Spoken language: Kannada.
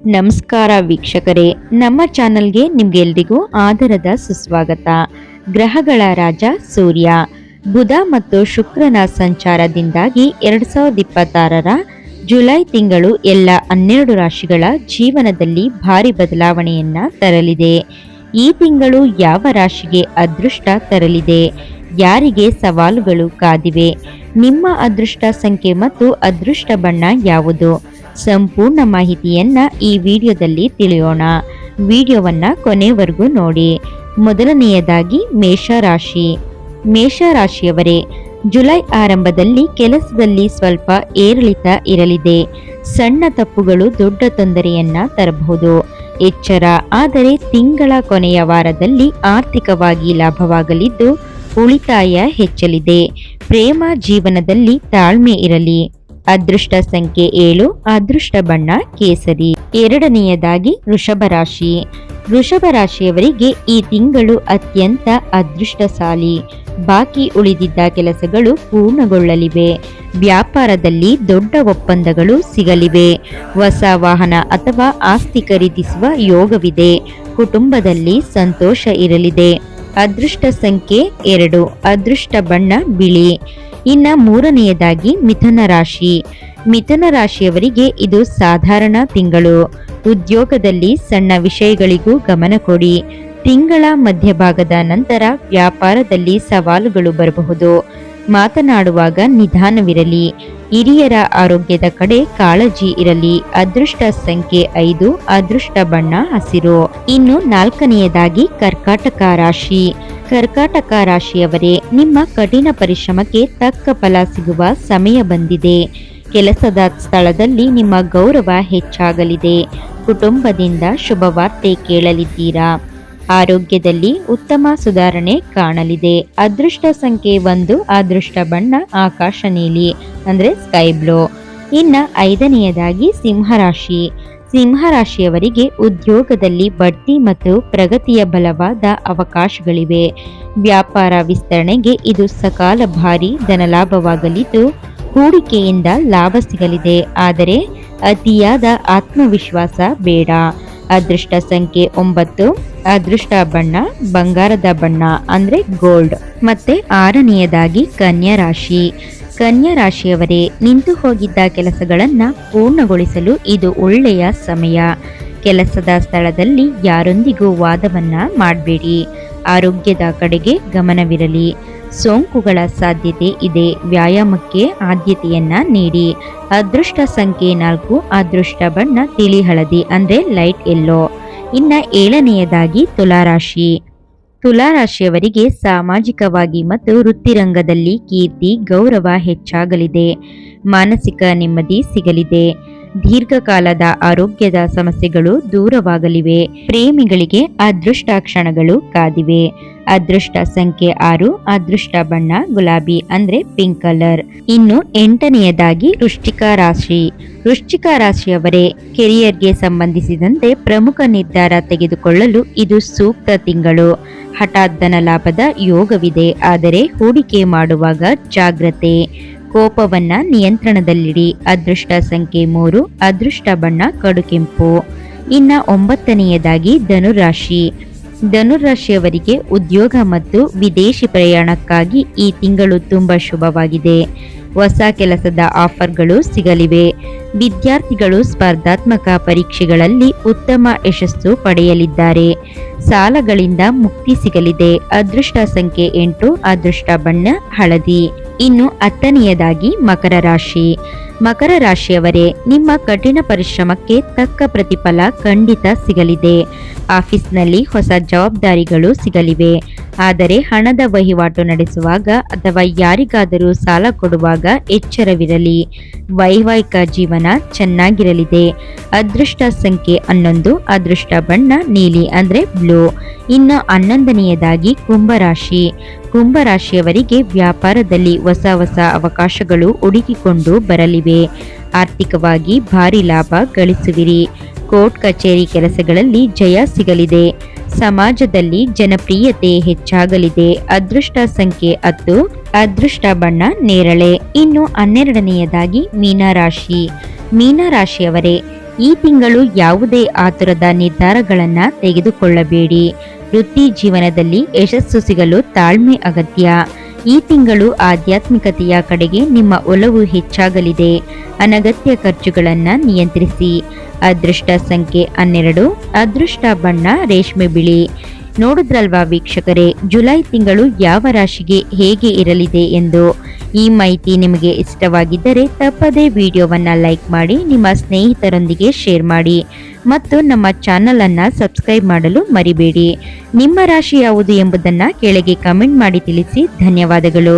ನಮಸ್ಕಾರ ವೀಕ್ಷಕರೇ, ನಮ್ಮ ಚಾನಲ್ಗೆ ನಿಮ್ಗೆಲ್ರಿಗೂ ಆದರದ ಸುಸ್ವಾಗತ. ಗ್ರಹಗಳ ರಾಜ ಸೂರ್ಯ, ಬುಧ ಮತ್ತು ಶುಕ್ರನ ಸಂಚಾರದಿಂದಾಗಿ 2026ರ ಜುಲೈ ತಿಂಗಳು ಎಲ್ಲ 12 ರಾಶಿಗಳ ಜೀವನದಲ್ಲಿ ಭಾರಿ ಬದಲಾವಣೆಯನ್ನ ತರಲಿದೆ. ಈ ತಿಂಗಳು ಯಾವ ರಾಶಿಗೆ ಅದೃಷ್ಟ ತರಲಿದೆ, ಯಾರಿಗೆ ಸವಾಲುಗಳು ಕಾದಿವೆ, ನಿಮ್ಮ ಅದೃಷ್ಟ ಸಂಖ್ಯೆ ಮತ್ತು ಅದೃಷ್ಟ ಬಣ್ಣ ಯಾವುದು, ಸಂಪೂರ್ಣ ಮಾಹಿತಿಯನ್ನ ಈ ವಿಡಿಯೋದಲ್ಲಿ ತಿಳಿಯೋಣ. ವಿಡಿಯೋವನ್ನ ಕೊನೆವರೆಗೂ ನೋಡಿ. ಮೊದಲನೆಯದಾಗಿ ಮೇಷರಾಶಿ. ಮೇಷರಾಶಿಯವರೇ, ಜುಲೈ ಆರಂಭದಲ್ಲಿ ಕೆಲಸದಲ್ಲಿ ಸ್ವಲ್ಪ ಏರಿಳಿತ ಇರಲಿದೆ. ಸಣ್ಣ ತಪ್ಪುಗಳು ದೊಡ್ಡ ತೊಂದರೆಯನ್ನ ತರಬಹುದು. ಎಚ್ಚರ. ಆದರೆ ತಿಂಗಳ ಕೊನೆಯ ವಾರದಲ್ಲಿ ಆರ್ಥಿಕವಾಗಿ ಲಾಭವಾಗಲಿದ್ದು ಉಳಿತಾಯ ಹೆಚ್ಚಲಿದೆ. ಪ್ರೇಮ ಜೀವನದಲ್ಲಿ ತಾಳ್ಮೆ ಇರಲಿ. ಅದೃಷ್ಟ ಸಂಖ್ಯೆ 7, ಅದೃಷ್ಟ ಬಣ್ಣ ಕೇಸರಿ. ಎರಡನೆಯದಾಗಿ ವೃಷಭ ರಾಶಿ. ವೃಷಭ ರಾಶಿಯವರಿಗೆ ಈ ತಿಂಗಳು ಅತ್ಯಂತ ಅದೃಷ್ಟಶಾಲಿ. ಬಾಕಿ ಉಳಿದಿದ್ದ ಕೆಲಸಗಳು ಪೂರ್ಣಗೊಳ್ಳಲಿವೆ. ವ್ಯಾಪಾರದಲ್ಲಿ ದೊಡ್ಡ ಒಪ್ಪಂದಗಳು ಸಿಗಲಿವೆ. ಹೊಸ ವಾಹನ ಅಥವಾ ಆಸ್ತಿ ಖರೀದಿಸುವ ಯೋಗವಿದೆ. ಕುಟುಂಬದಲ್ಲಿ ಸಂತೋಷ ಇರಲಿದೆ. ಅದೃಷ್ಟ ಸಂಖ್ಯೆ 2, ಅದೃಷ್ಟ ಬಣ್ಣ ಬಿಳಿ. ಇನ್ನ ಮೂರನೆಯದಾಗಿ ಮಿಥುನ ರಾಶಿ. ಮಿಥುನ ರಾಶಿಯವರಿಗೆ ಇದು ಸಾಧಾರಣ ತಿಂಗಳು. ಉದ್ಯೋಗದಲ್ಲಿ ಸಣ್ಣ ವಿಷಯಗಳಿಗೂ ಗಮನ ಕೊಡಿ. ತಿಂಗಳ ಮಧ್ಯಭಾಗದ ನಂತರ ವ್ಯಾಪಾರದಲ್ಲಿ ಸವಾಲುಗಳು ಬರಬಹುದು. ಮಾತನಾಡುವಾಗ ನಿಧಾನವಿರಲಿ. ಹಿರಿಯರ ಆರೋಗ್ಯದ ಕಡೆ ಕಾಳಜಿ ಇರಲಿ. ಅದೃಷ್ಟ ಸಂಖ್ಯೆ 5, ಅದೃಷ್ಟ ಬಣ್ಣ ಹಸಿರು. ಇನ್ನು ನಾಲ್ಕನೆಯದಾಗಿ ಕರ್ಕಾಟಕ ರಾಶಿ. ಕರ್ಕಾಟಕ ರಾಶಿಯವರೇ, ನಿಮ್ಮ ಕಠಿಣ ಪರಿಶ್ರಮಕ್ಕೆ ತಕ್ಕ ಫಲ ಸಿಗುವ ಸಮಯ ಬಂದಿದೆ. ಕೆಲಸದ ಸ್ಥಳದಲ್ಲಿ ನಿಮ್ಮ ಗೌರವ ಹೆಚ್ಚಾಗಲಿದೆ. ಕುಟುಂಬದಿಂದ ಶುಭವಾರ್ತೆ ಕೇಳಲಿದ್ದೀರಾ. ಆರೋಗ್ಯದಲ್ಲಿ ಉತ್ತಮ ಸುಧಾರಣೆ ಕಾಣಲಿದೆ. ಅದೃಷ್ಟ ಸಂಖ್ಯೆ 1, ಅದೃಷ್ಟ ಬಣ್ಣ ಆಕಾಶ ನೀಲಿ ಅಂದ್ರೆ ಸ್ಕೈ ಬ್ಲೂ. ಇನ್ನ ಐದನೆಯದಾಗಿ ಸಿಂಹರಾಶಿ. ಸಿಂಹರಾಶಿಯವರಿಗೆ ಉದ್ಯೋಗದಲ್ಲಿ ಬಡ್ತಿ ಮತ್ತು ಪ್ರಗತಿಯ ಬಲವಾದ ಅವಕಾಶಗಳಿವೆ. ವ್ಯಾಪಾರ ವಿಸ್ತರಣೆಗೆ ಇದು ಸಕಾಲ ಭಾರಿ ಧನಲಾಭವಾಗಲಿದ್ದು ಹೂಡಿಕೆಯಿಂದ ಲಾಭ ಸಿಗಲಿದೆ. ಆದರೆ ಅತಿಯಾದ ಆತ್ಮವಿಶ್ವಾಸ ಬೇಡ. ಅದೃಷ್ಟ ಸಂಖ್ಯೆ 9, ಅದೃಷ್ಟ ಬಣ್ಣ ಬಂಗಾರದ ಬಣ್ಣ ಅಂದ್ರೆ ಗೋಲ್ಡ್. ಮತ್ತೆ ಆರನೆಯದಾಗಿ ಕನ್ಯಾ ರಾಶಿ. ಕನ್ಯಾ ರಾಶಿಯವರೇ, ನಿಂತು ಹೋಗಿದ್ದ ಕೆಲಸಗಳನ್ನ ಪೂರ್ಣಗೊಳಿಸಲು ಇದು ಒಳ್ಳೆಯ ಸಮಯ. ಕೆಲಸದ ಸ್ಥಳದಲ್ಲಿ ಯಾರೊಂದಿಗೂ ವಾದವನ್ನ ಮಾಡಬೇಡಿ. ಆರೋಗ್ಯದ ಕಡೆಗೆ ಗಮನವಿರಲಿ. ಸೋಂಕುಗಳ ಸಾಧ್ಯತೆ ಇದೆ. ವ್ಯಾಯಾಮಕ್ಕೆ ಆದ್ಯತೆಯನ್ನ ನೀಡಿ. ಅದೃಷ್ಟ ಸಂಖ್ಯೆ 4, ಅದೃಷ್ಟ ಬಣ್ಣ ತಿಳಿ ಹಳದಿ ಅಂದ್ರೆ ಲೈಟ್ ಯೆಲ್ಲೋ. ಇನ್ನ ಏಳನೆಯದಾಗಿ ತುಲಾರಾಶಿ. ತುಲಾರಾಶಿಯವರಿಗೆ ಸಾಮಾಜಿಕವಾಗಿ ಮತ್ತು ವೃತ್ತಿರಂಗದಲ್ಲಿ ಕೀರ್ತಿ ಗೌರವ ಹೆಚ್ಚಾಗಲಿದೆ. ಮಾನಸಿಕ ನೆಮ್ಮದಿ ಸಿಗಲಿದೆ. ದೀರ್ಘಕಾಲದ ಆರೋಗ್ಯದ ಸಮಸ್ಯೆಗಳು ದೂರವಾಗಲಿವೆ. ಪ್ರೇಮಿಗಳಿಗೆ ಅದೃಷ್ಟ ಕ್ಷಣಗಳು ಕಾದಿವೆ. ಅದೃಷ್ಟ ಸಂಖ್ಯೆ 6, ಅದೃಷ್ಟ ಬಣ್ಣ ಗುಲಾಬಿ ಅಂದ್ರೆ ಪಿಂಕ್ ಕಲರ್. ಇನ್ನು ಎಂಟನೆಯದಾಗಿ ವೃಶ್ಚಿಕ ರಾಶಿ. ವೃಶ್ಚಿಕ ರಾಶಿಯವರೇ, ಕೆರಿಯರ್ಗೆ ಸಂಬಂಧಿಸಿದಂತೆ ಪ್ರಮುಖ ನಿರ್ಧಾರ ತೆಗೆದುಕೊಳ್ಳಲು ಇದು ಸೂಕ್ತ ತಿಂಗಳು. ಹಠಾತ್ ಧನ ಲಾಭದ ಯೋಗವಿದೆ. ಆದರೆ ಹೂಡಿಕೆ ಮಾಡುವಾಗ ಜಾಗ್ರತೆ. ಕೋಪವನ್ನ ನಿಯಂತ್ರಣದಲ್ಲಿಡಿ. ಅದೃಷ್ಟ ಸಂಖ್ಯೆ 3, ಅದೃಷ್ಟ ಬಣ್ಣ ಕಡುಕೆಂಪು. ಇನ್ನ ಒಂಬತ್ತನೆಯದಾಗಿ ಧನುರಾಶಿ. ಧನುರಾಶಿಯವರಿಗೆ ಉದ್ಯೋಗ ಮತ್ತು ವಿದೇಶಿ ಪ್ರಯಾಣಕ್ಕಾಗಿ ಈ ತಿಂಗಳು ತುಂಬಾ ಶುಭವಾಗಿದೆ. ಹೊಸ ಕೆಲಸದ ಆಫರ್ಗಳು ಸಿಗಲಿವೆ. ವಿದ್ಯಾರ್ಥಿಗಳು ಸ್ಪರ್ಧಾತ್ಮಕ ಪರೀಕ್ಷೆಗಳಲ್ಲಿ ಉತ್ತಮ ಯಶಸ್ಸು ಪಡೆಯಲಿದ್ದಾರೆ. ಸಾಲಗಳಿಂದ ಮುಕ್ತಿ ಸಿಗಲಿದೆ. ಅದೃಷ್ಟ ಸಂಖ್ಯೆ 8, ಅದೃಷ್ಟ ಬಣ್ಣ ಹಳದಿ. ಇನ್ನು 10ನೆಯದಾಗಿ ಮಕರ ರಾಶಿ. ಮಕರ ರಾಶಿಯವರೇ, ನಿಮ್ಮ ಕಠಿಣ ಪರಿಶ್ರಮಕ್ಕೆ ತಕ್ಕ ಪ್ರತಿಫಲ ಖಂಡಿತ ಸಿಗಲಿದೆ. ಆಫೀಸ್ನಲ್ಲಿ ಹೊಸ ಜವಾಬ್ದಾರಿಗಳು ಸಿಗಲಿವೆ. ಆದರೆ ಹಣದ ವಹಿವಾಟು ನಡೆಸುವಾಗ ಅಥವಾ ಯಾರಿಗಾದರೂ ಸಾಲ ಕೊಡುವಾಗ ಎಚ್ಚರವಿರಲಿ. ವೈವಾಹಿಕ ಜೀವನ ಚೆನ್ನಾಗಿರಲಿದೆ. ಅದೃಷ್ಟ ಸಂಖ್ಯೆ 11, ಅದೃಷ್ಟ ಬಣ್ಣ ನೀಲಿ ಅಂದ್ರೆ ಬ್ಲೂ. ಇನ್ನು 11ನೆಯದಾಗಿ ಕುಂಭರಾಶಿ. ಕುಂಭರಾಶಿಯವರಿಗೆ ವ್ಯಾಪಾರದಲ್ಲಿ ಹೊಸ ಅವಕಾಶಗಳು ಹುಡುಕಿಕೊಂಡು ಬರಲಿವೆ. ಆರ್ಥಿಕವಾಗಿ ಭಾರಿ ಲಾಭ ಗಳಿಸುವಿರಿ. ಕೋರ್ಟ್ ಕಚೇರಿ ಕೆಲಸಗಳಲ್ಲಿ ಜಯ ಸಿಗಲಿದೆ. ಸಮಾಜದಲ್ಲಿ ಜನಪ್ರಿಯತೆ ಹೆಚ್ಚಾಗಲಿದೆ. ಅದೃಷ್ಟ ಸಂಖ್ಯೆ 10, ಅದೃಷ್ಟ ಬಣ್ಣ ನೇರಳೆ. ಇನ್ನು 12ನೆಯದಾಗಿ ಮೀನರಾಶಿ. ಮೀನರಾಶಿಯವರೇ, ಈ ತಿಂಗಳು ಯಾವುದೇ ಆತುರದ ನಿರ್ಧಾರಗಳನ್ನ ತೆಗೆದುಕೊಳ್ಳಬೇಡಿ. ವೃತ್ತಿ ಜೀವನದಲ್ಲಿ ಯಶಸ್ಸು ಸಿಗಲು ತಾಳ್ಮೆ ಅಗತ್ಯ. ಈ ತಿಂಗಳು ಆಧ್ಯಾತ್ಮಿಕತೆಯ ಕಡೆಗೆ ನಿಮ್ಮ ಒಲವು ಹೆಚ್ಚಾಗಲಿದೆ. ಅನಗತ್ಯ ಖರ್ಚುಗಳನ್ನ ನಿಯಂತ್ರಿಸಿ. ಅದೃಷ್ಟ ಸಂಖ್ಯೆ 12. ಅದೃಷ್ಟ ಬಣ್ಣ ರೇಷ್ಮೆ ಬಿಳಿ. ನೋಡಿದ್ರಲ್ವಾ ವೀಕ್ಷಕರೇ, ಜುಲೈ ತಿಂಗಳು ಯಾವ ರಾಶಿಗೆ ಹೇಗೆ ಇರಲಿದೆ ಎಂದು. ಈ ಮಾಹಿತಿ ನಿಮಗೆ ಇಷ್ಟವಾಗಿದ್ದರೆ ತಪ್ಪದೇ ವಿಡಿಯೋವನ್ನು ಲೈಕ್ ಮಾಡಿ, ನಿಮ್ಮ ಸ್ನೇಹಿತರೊಂದಿಗೆ ಶೇರ್ ಮಾಡಿ ಮತ್ತು ನಮ್ಮ ಚಾನಲ್ ಅನ್ನು ಸಬ್ಸ್ಕ್ರೈಬ್ ಮಾಡಲು ಮರಿಬೇಡಿ. ನಿಮ್ಮ ರಾಶಿ ಯಾವುದು ಎಂಬುದನ್ನು ಕೆಳಗೆ ಕಮೆಂಟ್ ಮಾಡಿ ತಿಳಿಸಿ. ಧನ್ಯವಾದಗಳು.